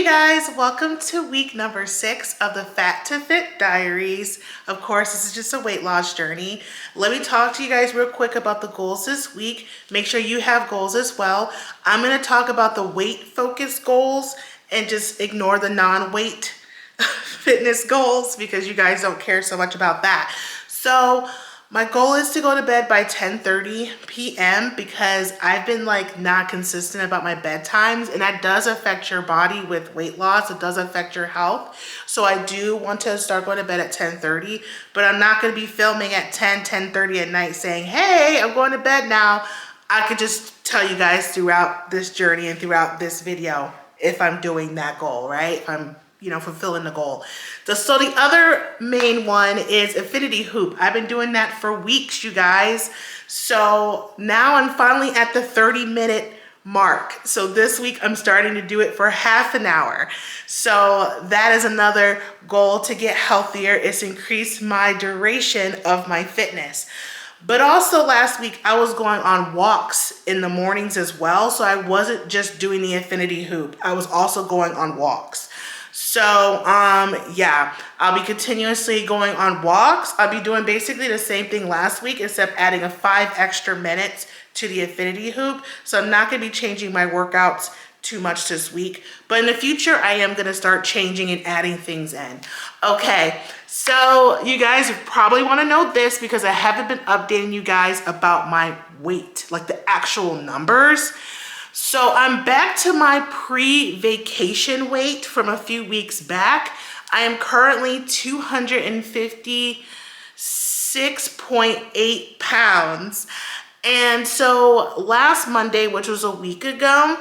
guys, welcome to week number 6 of the Fat to Fit diaries. Of course, this is just a weight loss journey. Let me talk to you guys real quick about the goals this week. Make sure you have goals as well. I'm going to talk about the weight focused goals and just ignore the non-weight fitness goals because you guys don't care so much about that. So my goal is to go to bed by 10:30 p.m. because I've been not consistent about my bedtimes, and that does affect your body with weight loss. It does affect your health. So I do want to start going to bed at 10:30, but I'm not going to be filming at 10:30 at night saying, hey, I'm going to bed now. I could just tell you guys throughout this journey and throughout this video if I'm doing that goal, right? If I'm fulfilling the goal. So the other main one is infinity hoop. I've been doing that for weeks, you guys. So now I'm finally at the 30-minute mark. So this week I'm starting to do it for half an hour. So that is another goal to get healthier, is increase my duration of my fitness. But also last week I was going on walks in the mornings as well. So I wasn't just doing the infinity hoop. I was also going on walks. So, yeah, I'll be continuously going on walks. I'll be doing basically the same thing last week, except adding a 5 extra minutes to the infinity hoop. So I'm not going to be changing my workouts too much this week. But in the future, I am going to start changing and adding things in. Okay, so you guys probably want to know this because I haven't been updating you guys about my weight, like the actual numbers. So I'm back to my pre-vacation weight from a few weeks back. I am currently 256.8 pounds. And so last Monday, which was a week ago,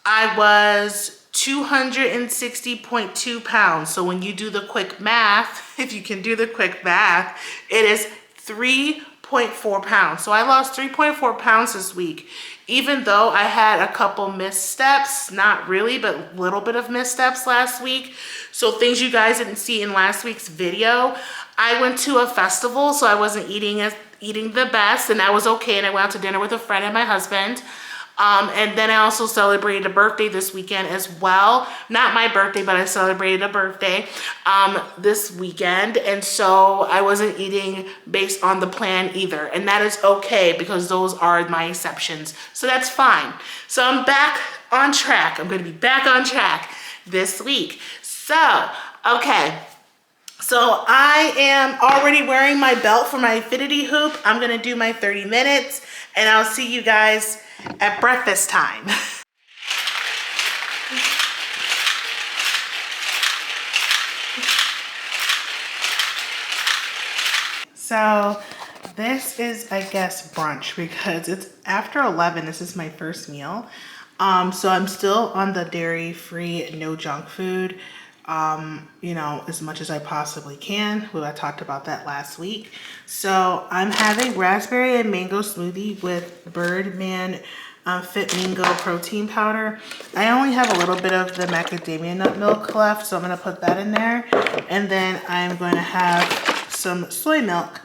I was 260.2 pounds. So when you do the quick math, if you can do the quick math, it is 3.4 pounds. So I lost 3.4 pounds this week. Even though I had a couple missteps, not really, but a little bit of missteps last week. So things you guys didn't see in last week's video. I went to a festival, so I wasn't eating the best, and that was okay. And I went out to dinner with a friend and my husband. And then I also celebrated a birthday this weekend as well. Not my birthday, but I celebrated a birthday this weekend. And so I wasn't eating based on the plan either. And that is okay because those are my exceptions. So that's fine. So I'm back on track. I'm going to be back on track this week. So, okay. So I am already wearing my belt for my infinity hoop. I'm going to do my 30 minutes and I'll see you guys at breakfast time. So this is, I guess, brunch because it's after 11. This is my first meal. So I'm still on the dairy-free, no junk food, as much as I possibly can. Well, I talked about that last week. So I'm having raspberry and mango smoothie with Birdman Fit Mingo protein powder. I only have a little bit of the macadamia nut milk left, so I'm going to put that in there. And then I'm going to have some soy milk.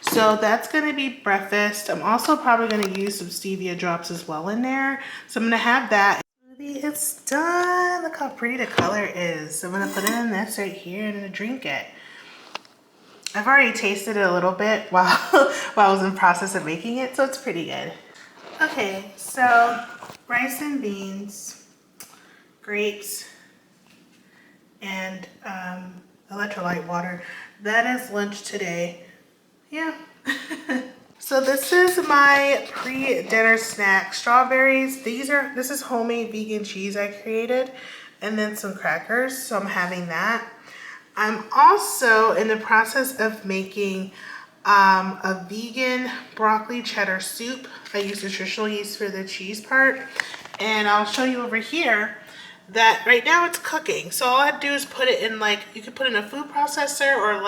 So that's going to be breakfast. I'm also probably going to use some stevia drops as well in there. So I'm going to have that. It's done. Look how pretty the color is. So I'm going to put it in this right here and I'm going to drink it. I've already tasted it a little bit while I was in process of making it, so it's pretty good. Okay, so rice and beans, grapes, and electrolyte water. That is lunch today. Yeah. So this is my pre-dinner snack. Strawberries. This is homemade vegan cheese I created, and then some crackers. So I'm having that. I'm also in the process of making a vegan broccoli cheddar soup. I use nutritional yeast for the cheese part, and I'll show you over here that right now it's cooking. So all I do is put it in, you could put it in a food processor or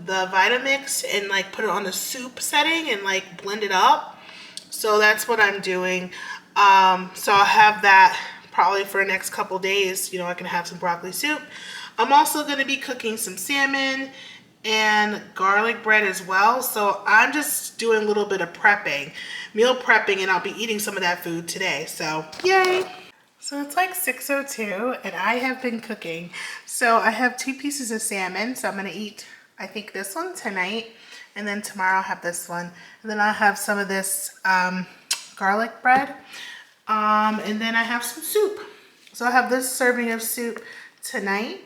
the Vitamix and put it on the soup setting and blend it up. So that's what I'm doing. So I'll have that probably for the next couple days. I can have some broccoli soup. I'm also going to be cooking some salmon and garlic bread as well. So I'm just doing a little bit of meal prepping, and I'll be eating some of that food today. So yay. So it's like 6:02 and I have been cooking. So I have 2 pieces of salmon. So I'm gonna eat, I think this one tonight. And then tomorrow I'll have this one. And then I'll have some of this garlic bread. And then I have some soup. So I have this serving of soup tonight.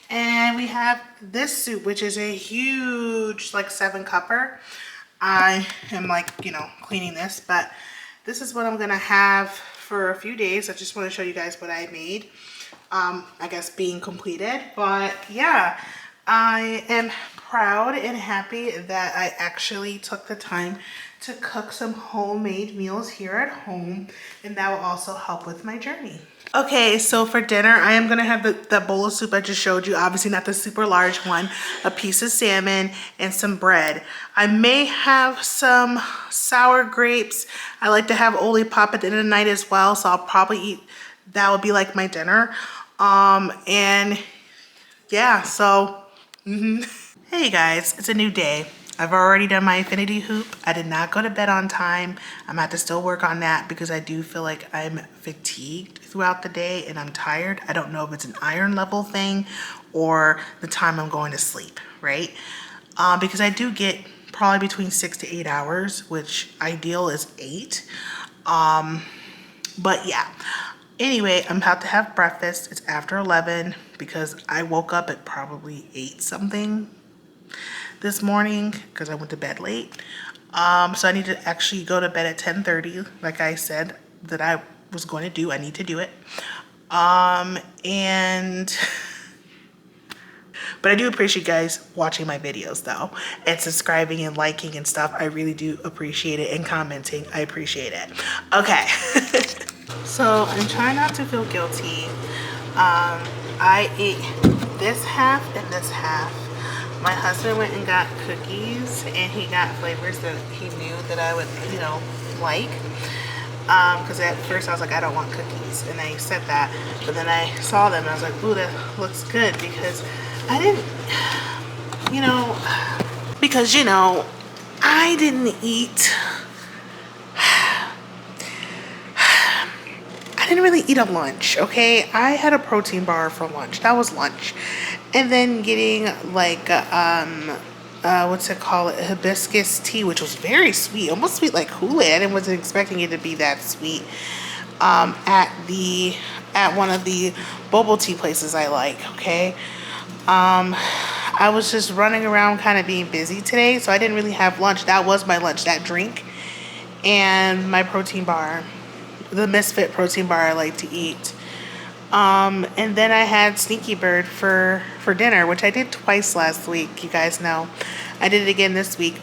And we have this soup, which is a huge, like 7-cupper. I am like, cleaning this, but this is what I'm gonna have for a few days. I just want to show you guys what I made. I guess being completed, but yeah, I am proud and happy that I actually took the time to cook some homemade meals here at home, and that will also help with my journey. Okay, so for dinner, I am gonna have the bowl of soup I just showed you, obviously not the super large one, a piece of salmon, and some bread. I may have some sour grapes. I like to have Oli Pop at the end of the night as well, so I'll probably eat, that would be like my dinner. And yeah, so, Hey guys, it's a new day. I've already done my infinity hoop. I did not go to bed on time. I'm at to still work on that because I do feel like I'm fatigued throughout the day and I'm tired. I don't know if it's an iron level thing or the time I'm going to sleep, right? Because I do get probably between 6 to 8 hours, which ideal is 8. But yeah. Anyway, I'm about to have breakfast. It's after 11 because I woke up at probably 8 something this morning because I went to bed late. So I need to actually go to bed at 10:30, like I said that I was going to do. I need to do it. And but I do appreciate you guys watching my videos though, and subscribing and liking and stuff. I really do appreciate it, and commenting. I appreciate it. Okay. So I'm trying not to feel guilty. I ate this half and this half. My husband went and got cookies, and he got flavors that he knew that I would, like. Because at first I was like, I don't want cookies, and I said that, but then I saw them and I was like, ooh, that looks good, because I didn't, I didn't eat. I didn't really eat a lunch, okay? I had a protein bar for lunch. That was lunch. And then getting like, what's it called? Hibiscus tea, which was very sweet. Almost sweet like Kool-Aid. I wasn't expecting it to be that sweet. At one of the bubble tea places I like, okay? I was just running around kind of being busy today, so I didn't really have lunch. That was my lunch, that drink and my protein bar. The Misfit protein bar I like to eat. And then I had Sneaky Bird for dinner, which I did twice last week, you guys know. I did it again this week.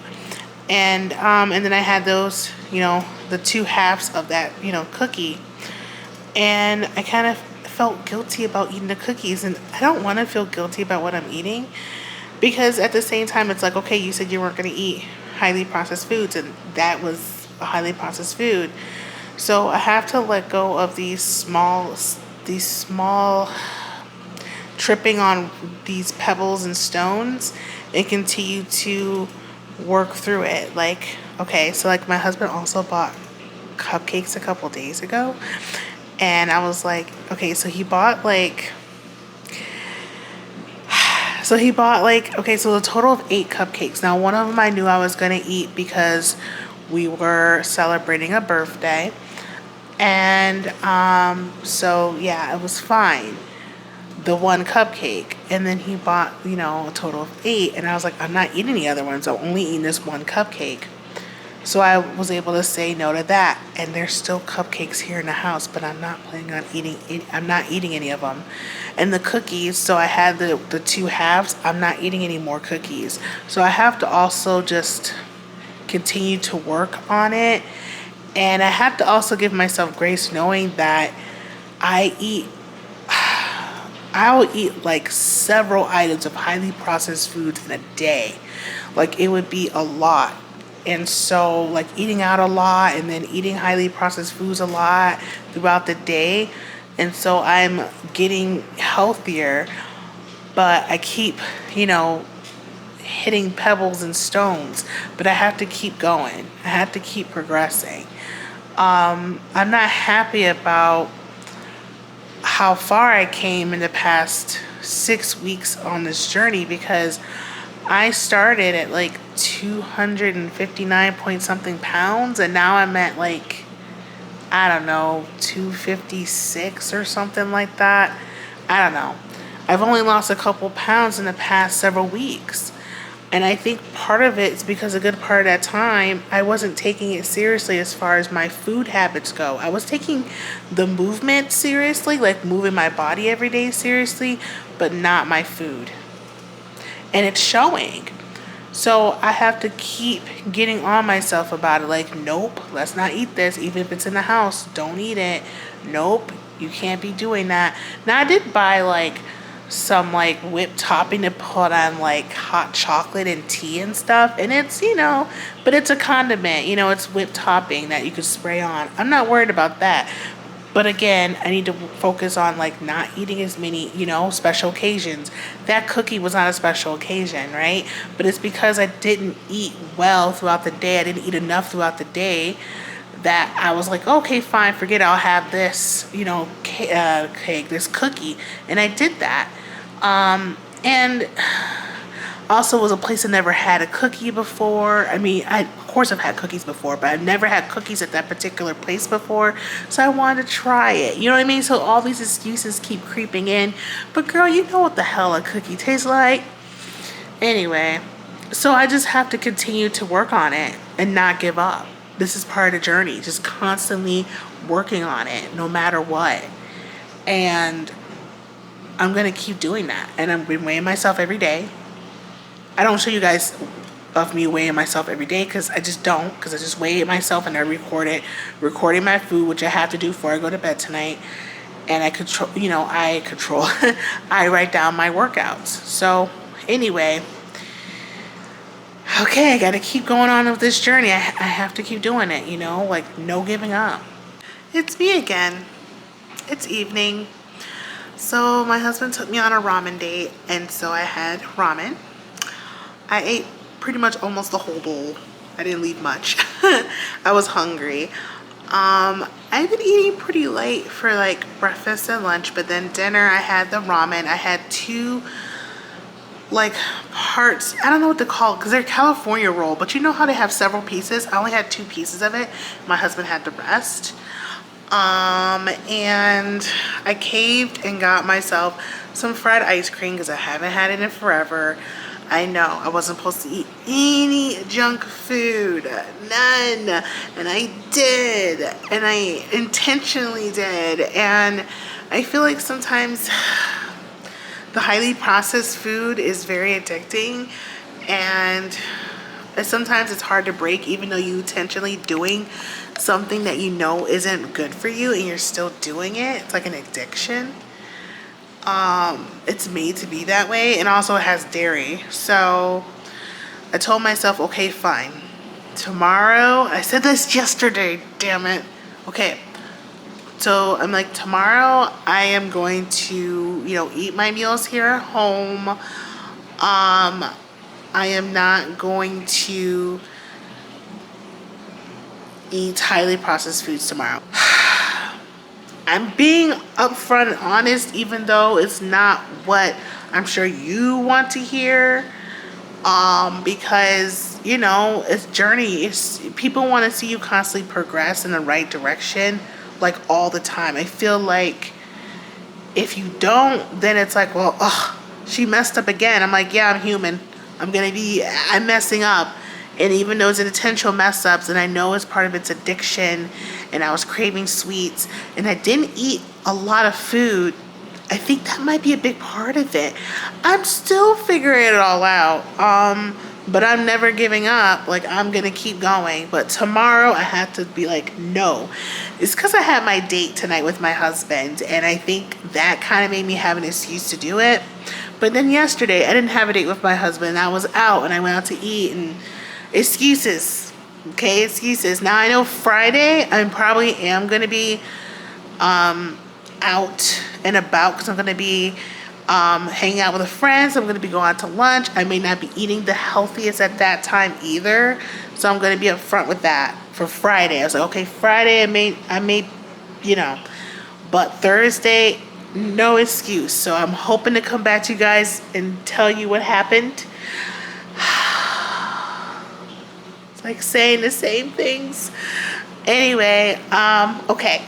And then I had those, the 2 halves of that, cookie. And I kind of felt guilty about eating the cookies, and I don't want to feel guilty about what I'm eating, because at the same time it's like, okay, you said you weren't going to eat highly processed foods, and that was a highly processed food. So I have to let go of these small tripping on these pebbles and stones and continue to work through it. Like, okay, so like my husband also bought cupcakes a couple days ago, and I was like, okay, so he bought like, okay, so a total of 8 cupcakes. Now, one of them I knew I was going to eat because we were celebrating a birthday. And so yeah, it was fine, the 1 cupcake. And then he bought, a total of 8, and I was like, I'm not eating the other ones, I'm only eating this 1 cupcake. So I was able to say no to that, and there's still cupcakes here in the house, but I'm not planning on eating any of them. And the cookies, so I had the 2 halves, I'm not eating any more cookies. So I have to also just continue to work on it. And I have to also give myself grace, knowing that I'll eat like several items of highly processed foods in a day. Like, it would be a lot. And so like eating out a lot and then eating highly processed foods a lot throughout the day. And so I'm getting healthier, but I keep, hitting pebbles and stones, but I have to keep going. I have to keep progressing. I'm not happy about how far I came in the past 6 weeks on this journey, because I started at like 259 point something pounds, and now I'm at like, I don't know, 256 or something like that. I don't know. I've only lost a couple pounds in the past several weeks. And I think part of it is because a good part of that time, I wasn't taking it seriously as far as my food habits go. I was taking the movement seriously, like moving my body every day seriously, but not my food. And it's showing. So I have to keep getting on myself about it. Like, nope, let's not eat this. Even if it's in the house, don't eat it. Nope, you can't be doing that. Now, I did buy like some like whipped topping to put on like hot chocolate and tea and stuff. And it's, but it's a condiment. It's whipped topping that you could spray on. I'm not worried about that. But again, I need to focus on like not eating as many, special occasions. That cookie was not a special occasion, right? But it's because I didn't eat well throughout the day. I didn't eat enough throughout the day that I was like, okay, fine, forget it. I'll have this, cake, this cookie. And I did that. And also was a place I never had a cookie before. I mean, of course I've had cookies before, but I've never had cookies at that particular place before. So I wanted to try it. You know what I mean? So all these excuses keep creeping in. But girl, you know what the hell a cookie tastes like. Anyway, so I just have to continue to work on it and not give up. This is part of the journey. Just constantly working on it, no matter what. And I'm going to keep doing that. And I'm weighing myself every day. I don't show you guys of me weighing myself every day because I just don't. Because I just weigh it myself and I record it. Recording my food, which I have to do before I go to bed tonight. And I I write down my workouts. So anyway, okay, I got to keep going on with this journey. I have to keep doing it, like no giving up. It's me again. It's evening. So my husband took me on a ramen date, and so I had ramen. I ate pretty much almost the whole bowl. I didn't leave much. I was hungry. I've been eating pretty light for like breakfast and lunch, but then dinner I had the ramen. I had two like parts, I don't know what to call it because they're California roll, but you know how they have several pieces? I only had 2 pieces of it. My husband had the rest. And I caved and got myself some fried ice cream because I haven't had it in forever. I know I wasn't supposed to eat any junk food, none, and I did, and I intentionally did. And I feel like sometimes the highly processed food is very addicting, and sometimes it's hard to break even though you intentionally doing something that you know isn't good for you and you're still doing it. It's like an addiction. It's made to be that way, and also it has dairy. So I told myself, okay, fine. Tomorrow, I said this yesterday, damn it. Okay. So I'm like, tomorrow I am going to, eat my meals here at home. I am not going to eat highly processed foods tomorrow. I'm being upfront and honest, even though it's not what I'm sure you want to hear. Because, it's journey. People want to see you constantly progress in the right direction, like all the time. I feel like if you don't, then it's like, well, she messed up again. I'm like, yeah, I'm human. I'm messing up. And even though it's intentional mess ups, and I know it's part of its addiction, and I was craving sweets, and I didn't eat a lot of food, I think that might be a big part of it. I'm still figuring it all out, but I'm never giving up. Like, I'm going to keep going. But tomorrow, I have to be like, no. It's because I had my date tonight with my husband, and I think that kind of made me have an excuse to do it. But then yesterday, I didn't have a date with my husband. I was out, and I went out to eat, and excuses. Okay, excuses. Now I know Friday I probably am going to be out and about because I'm going to be hanging out with friends. I'm going to be going out to lunch. I may not be eating the healthiest at that time either, so I'm going to be upfront with that for Friday. I was like, okay, Friday I may but Thursday no excuse. So I'm hoping to come back to you guys and tell you what happened. It's like saying the same things. Anyway, okay.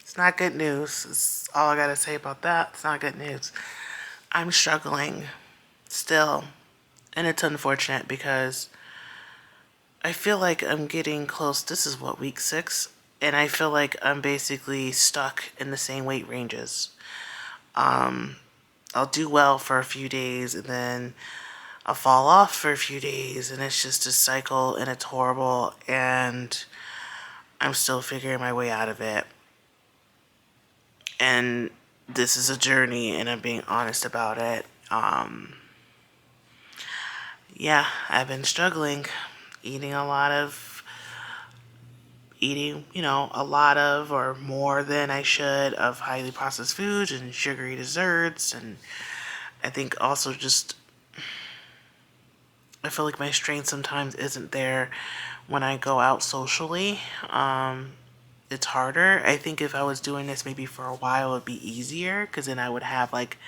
It's not good news. It's all I gotta say about that. It's not good news. I'm struggling still. And it's unfortunate because I feel like I'm getting close. This is what, week 6? And I feel like I'm basically stuck in the same weight ranges. I'll do well for a few days and then I'll fall off for a few days, and it's just a cycle and it's horrible, and I'm still figuring my way out of it. And this is a journey and I'm being honest about it. Yeah, I've been struggling eating a lot of a lot of or more than I should of highly processed foods and sugary desserts, and I think also just I feel like my strength sometimes isn't there when I go out socially. It's harder. I think if I was doing this maybe for a while, it would be easier because then I would have like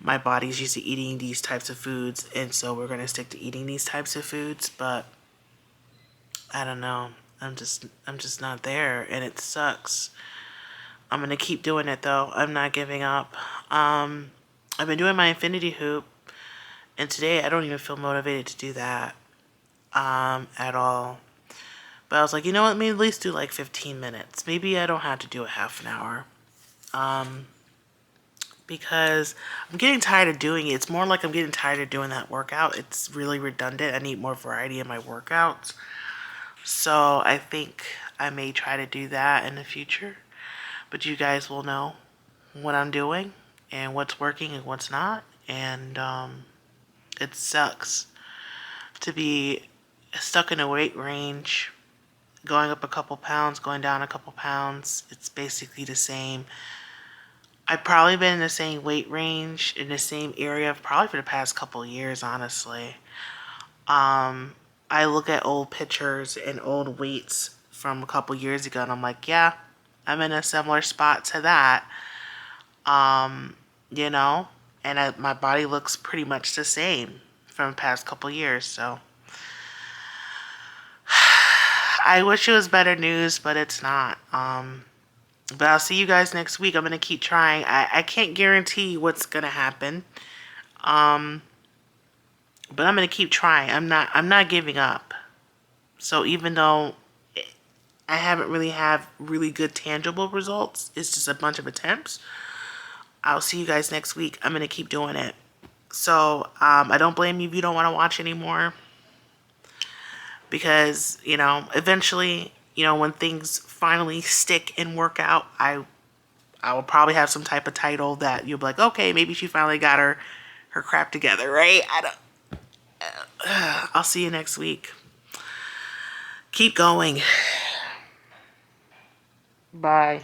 my body's used to eating these types of foods, and so we're gonna stick to eating these types of foods. But I don't know. I'm just not there, and it sucks. I'm gonna keep doing it though. I'm not giving up. I've been doing my infinity hoop, and today I don't even feel motivated to do that at all. But I was like, you know what? Maybe at least do like 15 minutes. Maybe I don't have to do a half an hour. Because I'm getting tired of doing it. It's more like I'm getting tired of doing that workout. It's really redundant. I need more variety in my workouts. So I think I may try to do that in the future. But you guys will know what I'm doing and what's working and what's not. And it sucks to be stuck in a weight range, going up a couple pounds, going down a couple pounds. It's basically the same. I've probably been in the same weight range, in the same area, probably for the past couple of years, honestly. I look at old pictures and old weights from a couple years ago, and I'm like, yeah, I'm in a similar spot to that. You know, and my body looks pretty much the same from the past couple years, so I wish it was better news, but it's not. But I'll see you guys next week. I'm gonna keep trying. I can't guarantee what's gonna happen. But I'm gonna keep trying. I'm not giving up. So even though I haven't really have really good tangible results, it's just a bunch of attempts. I'll see you guys next week. I'm gonna keep doing it. So I don't blame you if you don't want to watch anymore, because eventually, when things finally stick and work out, I will probably have some type of title that you'll be like, okay, maybe she finally got her crap together, right? I'll see you next week. Keep going. Bye.